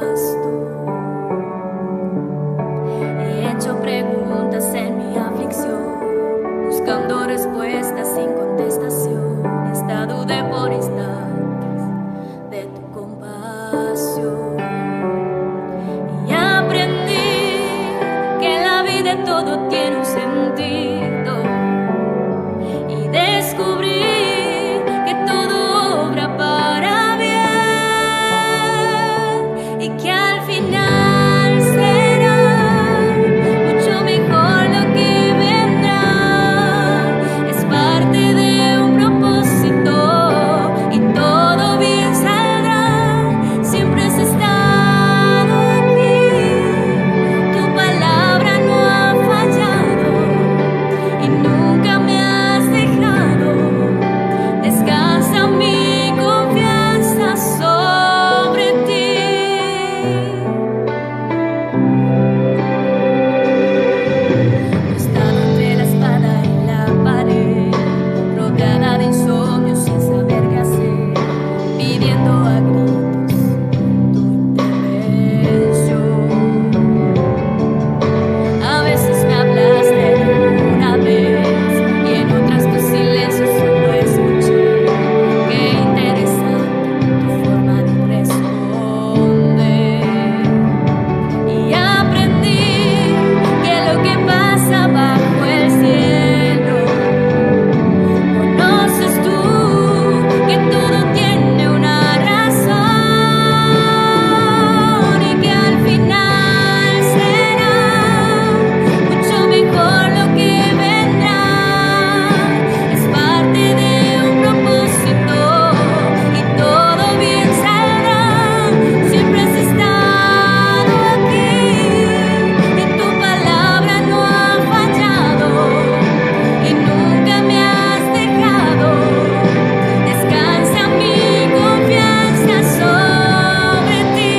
pastor. He hecho preguntas en mi aflicción, buscando respuestas sin contestación. He estado de por instantes de tu compasión. Y aprendí que en la vida todo tiene un sentido. Y descubrí que todo obra para bien y que al final será mucho mejor lo que vendrá. Es parte de un propósito y todo bien saldrá. Siempre has estado aquí, tu palabra no ha fallado y nunca me has dejado. Descansa mi confianza sobre ti. Yo he estado entre la espada y la pared, rodeada de insomnio sin saber qué hacer, pidiendo a gritos tu intervención. A veces me hablaste de una vez y en otras tu silencio solo escuché. Qué interesante tu forma de responder. Y aprendí que lo que pasa bajo el cielo, conoces tú, que todo tiene una razón y que al final será mucho mejor lo que vendrá. Es parte de un propósito y todo bien saldrá. Siempre has estado aquí y tu palabra no ha fallado y nunca me has dejado. Descansa mi confianza sobre ti.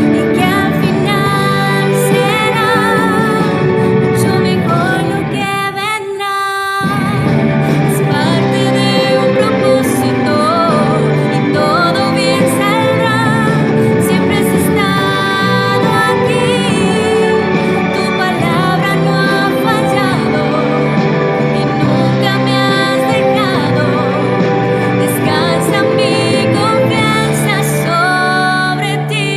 Y que al final será mucho mejor lo que vendrá. Es parte de un propósito y todo bien saldrá. Siempre has estado aquí, tu palabra no ha fallado y nunca me has dejado. Descansa mi confianza sobre ti.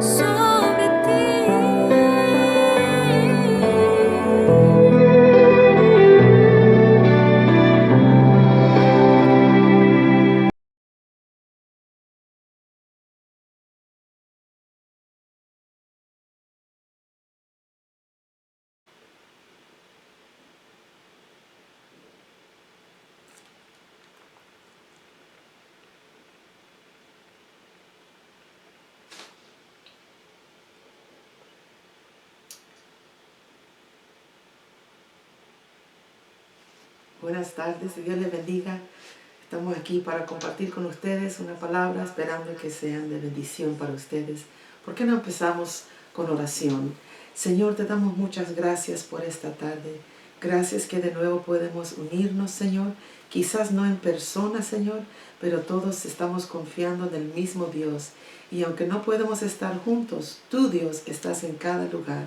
Sobre ti. Buenas tardes, Dios les bendiga. Estamos aquí para compartir con ustedes una palabra, esperando que sean de bendición para ustedes. ¿Por qué no empezamos con oración? Señor, te damos muchas gracias por esta tarde. Gracias que de nuevo podemos unirnos, Señor. Quizás no en persona, Señor, pero todos estamos confiando en el mismo Dios. Y aunque no podemos estar juntos, tú, Dios, estás en cada lugar.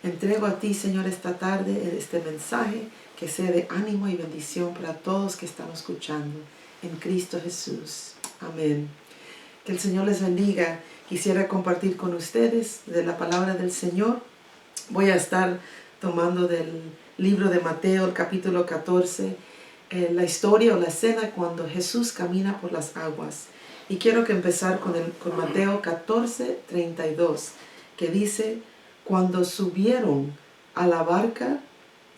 Entrego a ti, Señor, esta tarde este mensaje que sea de ánimo y bendición para todos que están escuchando. En Cristo Jesús. Amén. Que el Señor les bendiga. Quisiera compartir con ustedes de la palabra del Señor. Voy a estar tomando del libro de Mateo, el capítulo 14, la historia o la escena cuando Jesús camina por las aguas. Y quiero que empezar con Mateo 14, 32, que dice: cuando subieron a la barca,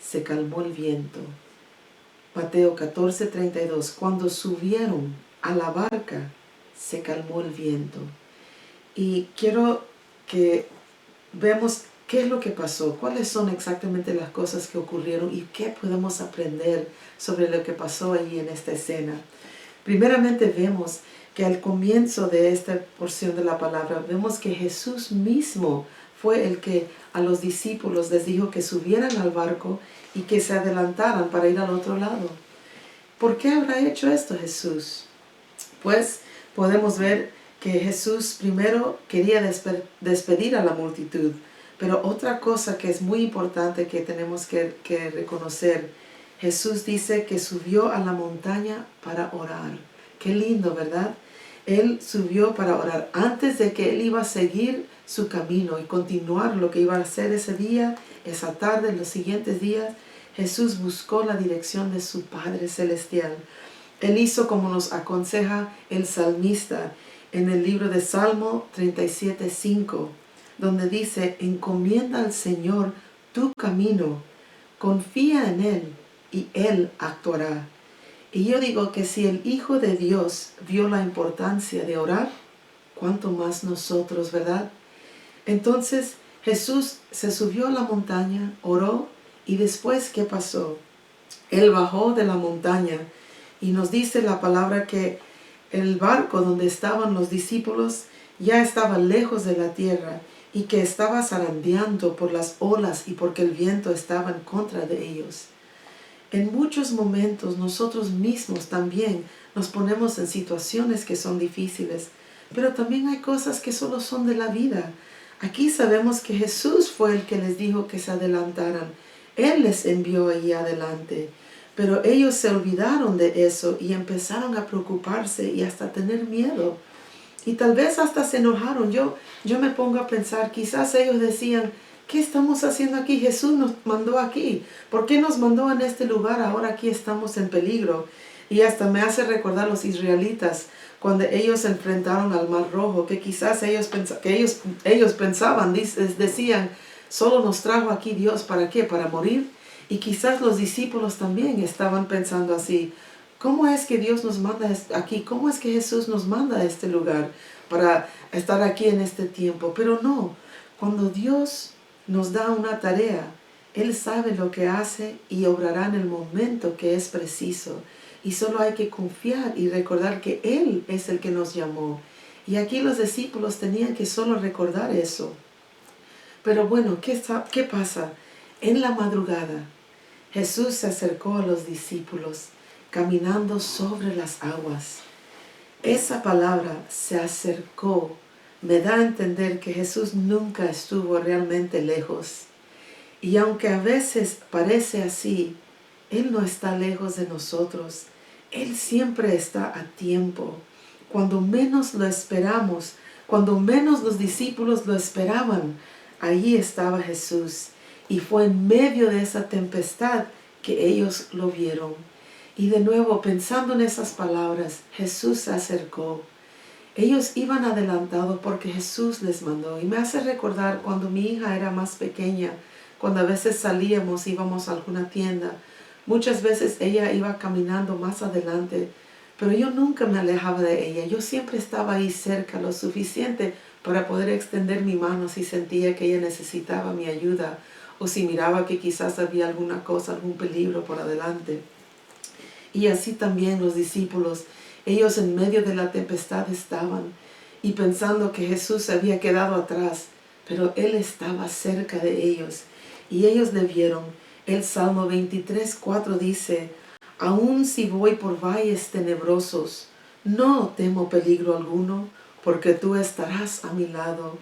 se calmó el viento. Mateo 14, 32. Cuando subieron a la barca, se calmó el viento. Y quiero que vemos qué es lo que pasó, cuáles son exactamente las cosas que ocurrieron y qué podemos aprender sobre lo que pasó allí en esta escena. Primeramente vemos que al comienzo de esta porción de la palabra, vemos que Jesús mismo fue el que a los discípulos les dijo que subieran al barco y que se adelantaran para ir al otro lado. ¿Por qué habrá hecho esto Jesús? Pues podemos ver que Jesús primero quería despedir a la multitud, pero otra cosa que es muy importante que tenemos que reconocer, Jesús dice que subió a la montaña para orar. Qué lindo, ¿verdad? Él subió para orar antes de que él iba a seguir su camino y continuar lo que iba a hacer ese día, esa tarde, los siguientes días. Jesús buscó la dirección de su Padre Celestial. Él hizo como nos aconseja el salmista en el libro de Salmo 37:5, donde dice: encomienda al Señor tu camino, confía en Él y Él actuará. Y yo digo que si el Hijo de Dios vio la importancia de orar, cuánto más nosotros, ¿verdad? Entonces Jesús se subió a la montaña, oró, y después, ¿qué pasó? Él bajó de la montaña y nos dice la palabra que el barco donde estaban los discípulos ya estaba lejos de la tierra y que estaba zarandeando por las olas y porque el viento estaba en contra de ellos. En muchos momentos nosotros mismos también nos ponemos en situaciones que son difíciles, pero también hay cosas que solo son de la vida. Aquí sabemos que Jesús fue el que les dijo que se adelantaran. Él les envió allí adelante, pero ellos se olvidaron de eso y empezaron a preocuparse y hasta tener miedo. Y tal vez hasta se enojaron. Yo me pongo a pensar, quizás ellos decían: ¿qué estamos haciendo aquí? Jesús nos mandó aquí. ¿Por qué nos mandó en este lugar? Ahora aquí estamos en peligro. Y hasta me hace recordar los israelitas cuando ellos se enfrentaron al Mar Rojo, que quizás ellos pensaban, decían: solo nos trajo aquí Dios, ¿para qué? ¿Para morir? Y quizás los discípulos también estaban pensando así: ¿cómo es que Dios nos manda aquí? ¿Cómo es que Jesús nos manda a este lugar para estar aquí en este tiempo? Pero no, cuando Dios nos da una tarea, Él sabe lo que hace y obrará en el momento que es preciso. Y solo hay que confiar y recordar que Él es el que nos llamó. Y aquí los discípulos tenían que solo recordar eso. Pero bueno, ¿qué pasa? En la madrugada, Jesús se acercó a los discípulos caminando sobre las aguas. Esa palabra, se acercó, me da a entender que Jesús nunca estuvo realmente lejos. Y aunque a veces parece así, Él no está lejos de nosotros. Él siempre está a tiempo. Cuando menos lo esperamos, cuando menos los discípulos lo esperaban, allí estaba Jesús. Y fue en medio de esa tempestad que ellos lo vieron. Y de nuevo, pensando en esas palabras, Jesús se acercó. Ellos iban adelantados porque Jesús les mandó. Y me hace recordar cuando mi hija era más pequeña, cuando a veces salíamos, íbamos a alguna tienda. Muchas veces ella iba caminando más adelante, pero yo nunca me alejaba de ella. Yo siempre estaba ahí cerca, lo suficiente para poder extender mi mano si sentía que ella necesitaba mi ayuda o si miraba que quizás había alguna cosa, algún peligro por adelante. Y así también los discípulos, ellos en medio de la tempestad estaban y pensando que Jesús se había quedado atrás, pero Él estaba cerca de ellos y ellos le vieron. El Salmo 23:4 dice: aun si voy por valles tenebrosos, no temo peligro alguno, porque tú estarás a mi lado.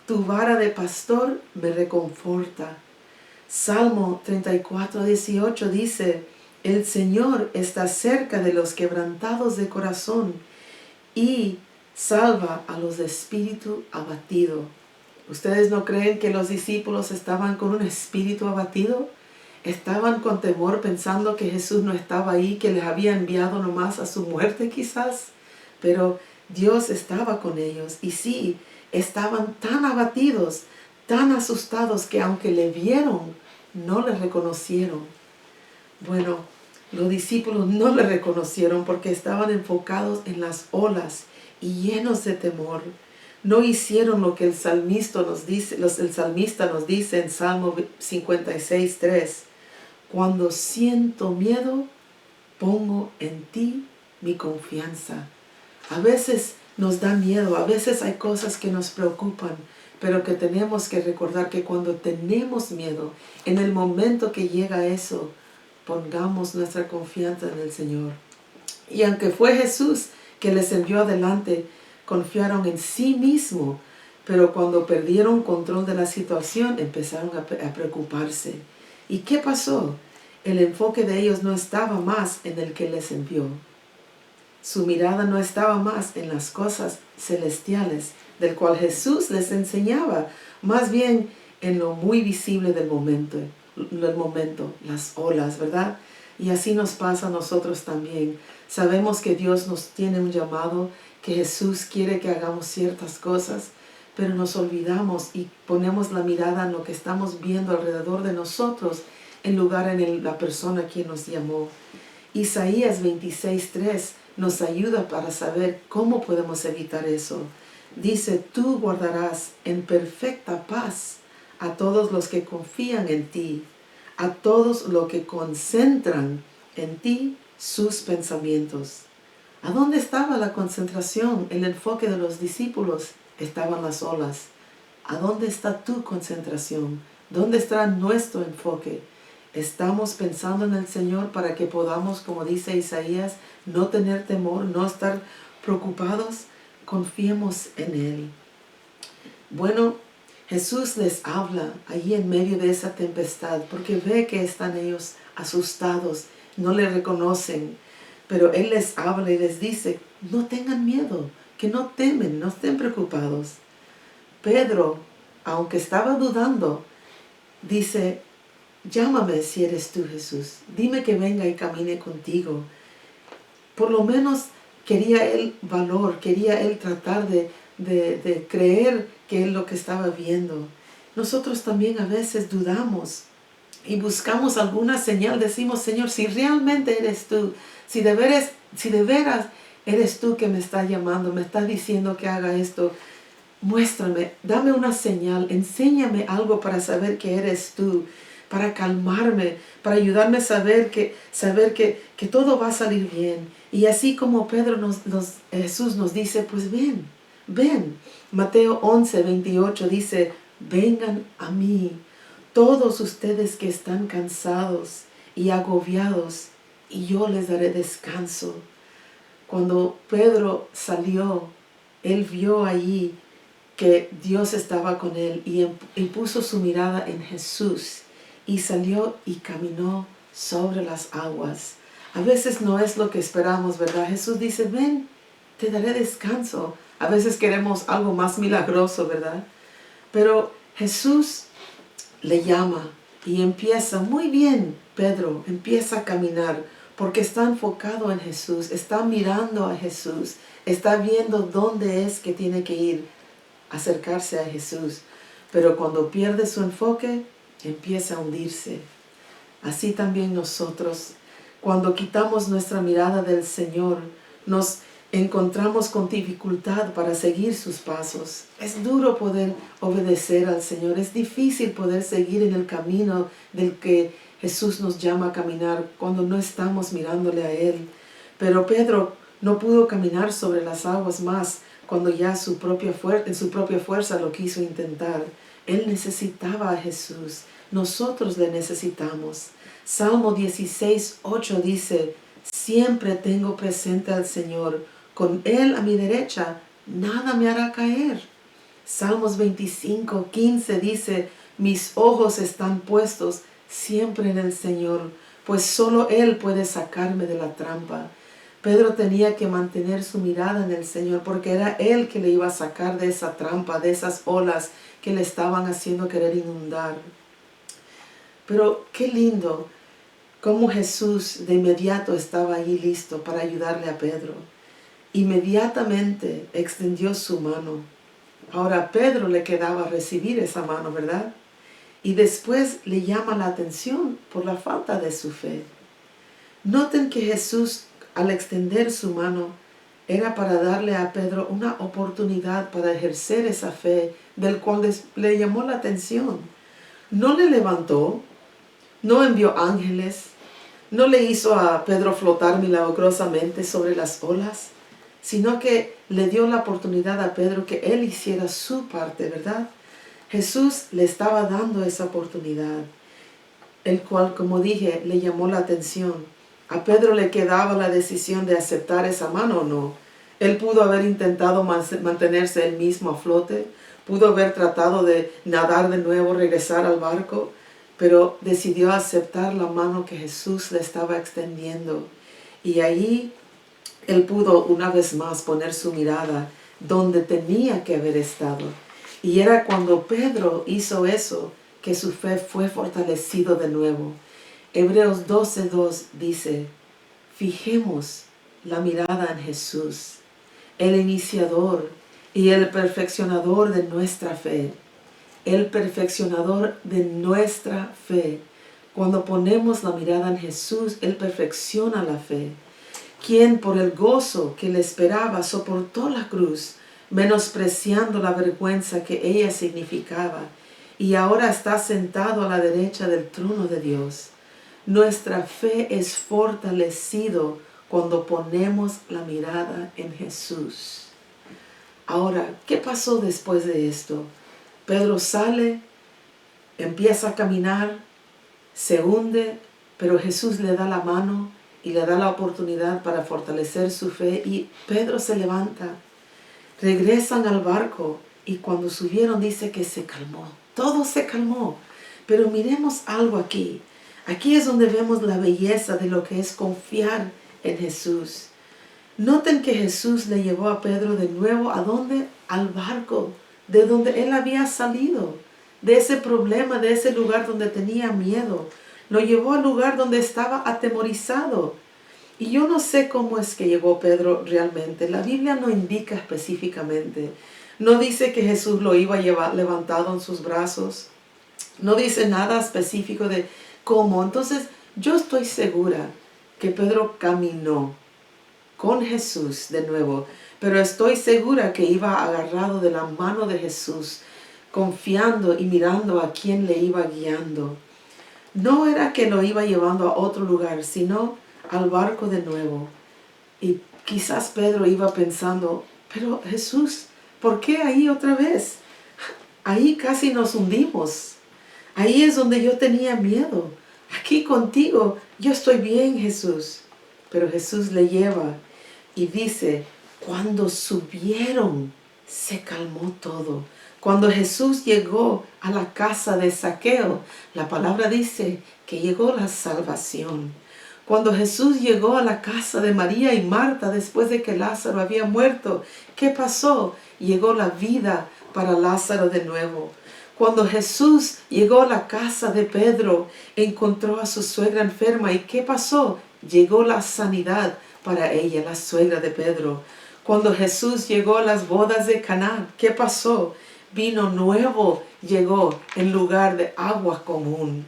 Tu vara de pastor me reconforta. Salmo 34:18 dice: el Señor está cerca de los quebrantados de corazón y salva a los de espíritu abatido. ¿Ustedes no creen que los discípulos estaban con un espíritu abatido? Estaban con temor pensando que Jesús no estaba ahí, que les había enviado nomás a su muerte quizás. Pero Dios estaba con ellos y sí, estaban tan abatidos, tan asustados que aunque le vieron, no le reconocieron. Bueno, los discípulos no le reconocieron porque estaban enfocados en las olas y llenos de temor. No hicieron lo que el salmista nos dice en Salmo 56:3. Cuando siento miedo, pongo en ti mi confianza. A veces nos da miedo, a veces hay cosas que nos preocupan, pero que tenemos que recordar que cuando tenemos miedo, en el momento que llega eso, pongamos nuestra confianza en el Señor. Y aunque fue Jesús que les envió adelante, confiaron en sí mismo, pero cuando perdieron control de la situación, empezaron a preocuparse. ¿Y qué pasó? El enfoque de ellos no estaba más en el que les envió. Su mirada no estaba más en las cosas celestiales, del cual Jesús les enseñaba, más bien en lo muy visible del momento, las olas, ¿verdad? Y así nos pasa a nosotros también. Sabemos que Dios nos tiene un llamado, que Jesús quiere que hagamos ciertas cosas, pero nos olvidamos y ponemos la mirada en lo que estamos viendo alrededor de nosotros, en lugar en la persona quien nos llamó. Isaías 26:3 nos ayuda para saber cómo podemos evitar eso. Dice, tú guardarás en perfecta paz a todos los que confían en ti, a todos los que concentran en ti sus pensamientos. ¿A dónde estaba la concentración, el enfoque de los discípulos? Estaban las olas. ¿A dónde está tu concentración? ¿Dónde está nuestro enfoque? ¿Estamos pensando en el Señor para que podamos, como dice Isaías, no tener temor, no estar preocupados? Confiemos en Él. Bueno, Jesús les habla allí en medio de esa tempestad porque ve que están ellos asustados, no le reconocen. Pero Él les habla y les dice, no tengan miedo, que no temen, no estén preocupados. Pedro, aunque estaba dudando, dice, llámame si eres tú, Jesús. Dime que venga y camine contigo. Por lo menos quería él valor, quería él tratar de creer que él lo que estaba viendo. Nosotros también a veces dudamos y buscamos alguna señal. Decimos, Señor, si realmente eres tú, si de veras eres tú que me estás llamando, me estás diciendo que haga esto, muéstrame, dame una señal, enséñame algo para saber que eres tú, para calmarme, para ayudarme a saber que todo va a salir bien. Y así como Jesús nos dice, pues ven. Mateo 11:28 dice, vengan a mí, todos ustedes que están cansados y agobiados, y yo les daré descanso. Cuando Pedro salió, él vio allí que Dios estaba con él y puso su mirada en Jesús y salió y caminó sobre las aguas. A veces no es lo que esperamos, ¿verdad? Jesús dice, ven, te daré descanso. A veces queremos algo más milagroso, ¿verdad? Pero Jesús le llama y empieza, muy bien, Pedro, empieza a caminar porque está enfocado en Jesús, está mirando a Jesús, está viendo dónde es que tiene que ir, acercarse a Jesús. Pero cuando pierde su enfoque, empieza a hundirse. Así también nosotros, cuando quitamos nuestra mirada del Señor, nos encontramos con dificultad para seguir sus pasos. Es duro poder obedecer al Señor, es difícil poder seguir en el camino del que Jesús nos llama a caminar cuando no estamos mirándole a Él. Pero Pedro no pudo caminar sobre las aguas más cuando ya en su propia fuerza lo quiso intentar. Él necesitaba a Jesús. Nosotros le necesitamos. Salmo 16:8 dice, siempre tengo presente al Señor. Con Él a mi derecha, nada me hará caer. Salmos 25:15 dice, mis ojos están puestos siempre en el Señor, pues solo Él puede sacarme de la trampa. Pedro tenía que mantener su mirada en el Señor porque era Él que le iba a sacar de esa trampa, de esas olas que le estaban haciendo querer inundar. Pero qué lindo cómo Jesús de inmediato estaba allí listo para ayudarle a Pedro. Inmediatamente extendió su mano. Ahora a Pedro le quedaba recibir esa mano, ¿verdad? Y después le llama la atención por la falta de su fe. Noten que Jesús, al extender su mano, era para darle a Pedro una oportunidad para ejercer esa fe del cual le llamó la atención. No le levantó, no envió ángeles, no le hizo a Pedro flotar milagrosamente sobre las olas, sino que le dio la oportunidad a Pedro que él hiciera su parte, ¿verdad? Jesús le estaba dando esa oportunidad, el cual, como dije, le llamó la atención. A Pedro le quedaba la decisión de aceptar esa mano o no. Él pudo haber intentado mantenerse él mismo a flote, pudo haber tratado de nadar de nuevo, regresar al barco, pero decidió aceptar la mano que Jesús le estaba extendiendo. Y ahí él pudo una vez más poner su mirada donde tenía que haber estado. Y era cuando Pedro hizo eso que su fe fue fortalecido de nuevo. Hebreos 12:2 dice, fijemos la mirada en Jesús, el iniciador y el perfeccionador de nuestra fe. El perfeccionador de nuestra fe. Cuando ponemos la mirada en Jesús, Él perfecciona la fe. Quien por el gozo que le esperaba soportó la cruz, menospreciando la vergüenza que ella significaba, y ahora está sentado a la derecha del trono de Dios. Nuestra fe es fortalecido cuando ponemos la mirada en Jesús. Ahora, ¿qué pasó después de esto? Pedro sale, empieza a caminar, se hunde, pero Jesús le da la mano y le da la oportunidad para fortalecer su fe, y Pedro se levanta. Regresan al barco y cuando subieron dice que se calmó. Todo se calmó. Pero miremos algo aquí. Aquí es donde vemos la belleza de lo que es confiar en Jesús. Noten que Jesús le llevó a Pedro de nuevo, ¿a dónde? Al barco, de donde él había salido, de ese problema, de ese lugar donde tenía miedo. Lo llevó al lugar donde estaba atemorizado. Y yo no sé cómo es que llegó Pedro realmente. La Biblia no indica específicamente. No dice que Jesús lo iba a llevar levantado en sus brazos. No dice nada específico de cómo. Entonces, yo estoy segura que Pedro caminó con Jesús de nuevo, pero estoy segura que iba agarrado de la mano de Jesús, confiando y mirando a quien le iba guiando. No era que lo iba llevando a otro lugar, sino al barco de nuevo. Y quizás Pedro iba pensando, pero Jesús, ¿por qué ahí otra vez? Ahí casi nos hundimos. Ahí es donde yo tenía miedo. Aquí contigo, yo estoy bien, Jesús. Pero Jesús le lleva y dice, cuando subieron, se calmó todo. Cuando Jesús llegó a la casa de Zaqueo, la palabra dice que llegó la salvación. Cuando Jesús llegó a la casa de María y Marta después de que Lázaro había muerto, ¿qué pasó? Llegó la vida para Lázaro de nuevo. Cuando Jesús llegó a la casa de Pedro, encontró a su suegra enferma. ¿Y qué pasó? Llegó la sanidad para ella, la suegra de Pedro. Cuando Jesús llegó a las bodas de Caná, ¿qué pasó? Vino nuevo llegó en lugar de agua común.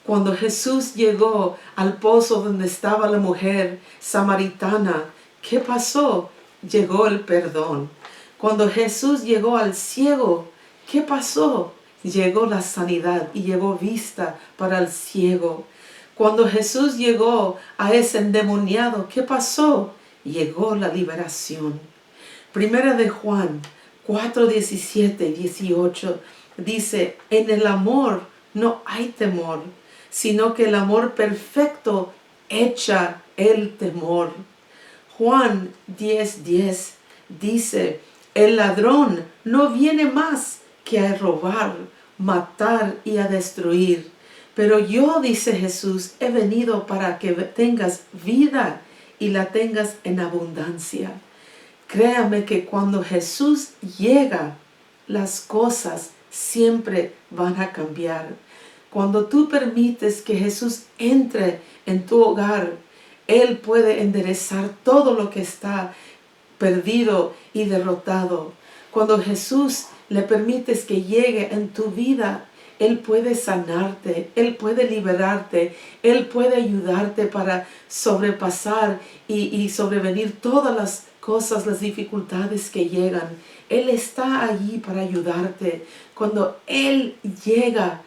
Cuando Jesús llegó al pozo donde estaba la mujer samaritana, ¿qué pasó? Llegó el perdón. Cuando Jesús llegó al ciego, ¿qué pasó? Llegó la sanidad y llegó vista para el ciego. Cuando Jesús llegó a ese endemoniado, ¿qué pasó? Llegó la liberación. Primera de Juan 4:17 y 18 dice, en el amor no hay temor, sino que el amor perfecto echa el temor. Juan 10:10 dice, el ladrón no viene más que a robar, matar y a destruir. Pero yo, dice Jesús, he venido para que tengas vida y la tengas en abundancia. Créame que cuando Jesús llega, las cosas siempre van a cambiar. Cuando tú permites que Jesús entre en tu hogar, Él puede enderezar todo lo que está perdido y derrotado. Cuando Jesús le permites que llegue en tu vida, Él puede sanarte, Él puede liberarte, Él puede ayudarte para sobrepasar y sobrevenir todas las cosas, las dificultades que llegan, Él está allí para ayudarte. Cuando Él llega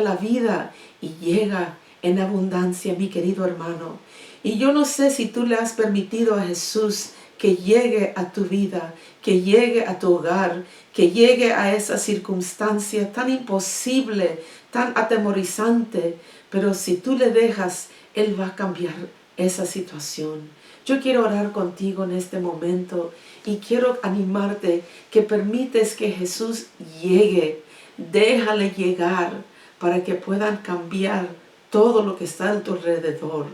la vida y llega en abundancia, mi querido hermano. Y yo no sé si tú le has permitido a Jesús que llegue a tu vida, que llegue a tu hogar, que llegue a esa circunstancia tan imposible, tan atemorizante. Pero si tú le dejas, Él va a cambiar esa situación. Yo quiero orar contigo en este momento y quiero animarte que permites que Jesús llegue. Déjale llegar para que puedan cambiar todo lo que está a tu alrededor.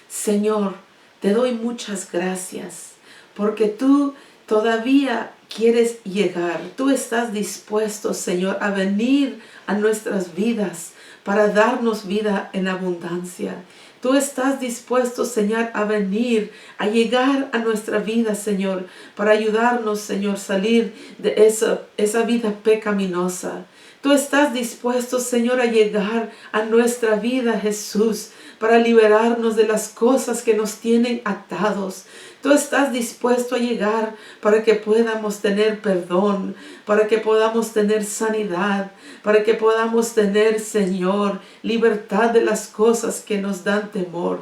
Señor, te doy muchas gracias porque tú todavía quieres llegar. Tú estás dispuesto, Señor, a venir a nuestras vidas para darnos vida en abundancia. Tú estás dispuesto, Señor, a venir, a llegar a nuestra vida, Señor, para ayudarnos, Señor, salir de esa vida pecaminosa. Tú estás dispuesto, Señor, a llegar a nuestra vida, Jesús, para liberarnos de las cosas que nos tienen atados. Tú estás dispuesto a llegar para que podamos tener perdón, para que podamos tener sanidad, para que podamos tener, Señor, libertad de las cosas que nos dan temor.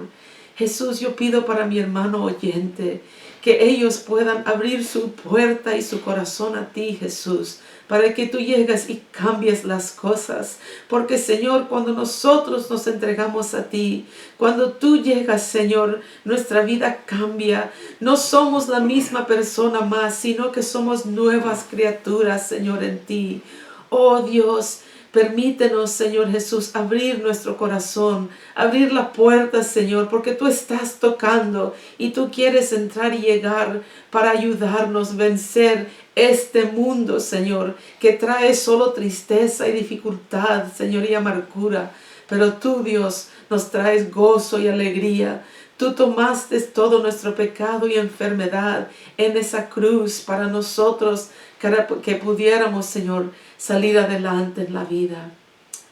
Jesús, yo pido para mi hermano oyente que ellos puedan abrir su puerta y su corazón a ti, Jesús, para que tú llegues y cambies las cosas. Porque, Señor, cuando nosotros nos entregamos a ti, cuando tú llegas, Señor, nuestra vida cambia. No somos la misma persona más, sino que somos nuevas criaturas, Señor, en ti. Oh Dios, permítenos, Señor Jesús, abrir nuestro corazón, abrir la puerta, Señor, porque tú estás tocando y tú quieres entrar y llegar para ayudarnos a vencer este mundo, Señor, que trae solo tristeza y dificultad, Señor, y amargura. Pero tú, Dios, nos traes gozo y alegría. Tú tomaste todo nuestro pecado y enfermedad en esa cruz para nosotros, que pudiéramos, Señor, salir adelante en la vida.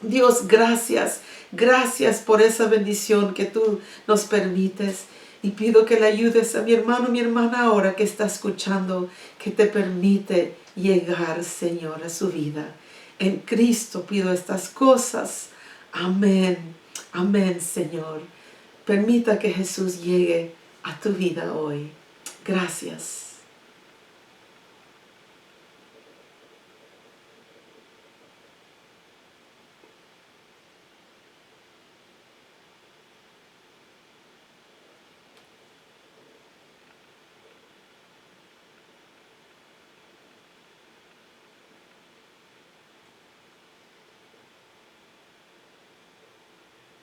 Dios, gracias. Gracias por esa bendición que tú nos permites. Y pido que le ayudes a mi hermano, mi hermana ahora que está escuchando, que te permite llegar, Señor, a su vida. En Cristo pido estas cosas. Amén. Amén, Señor. Permita que Jesús llegue a tu vida hoy. Gracias.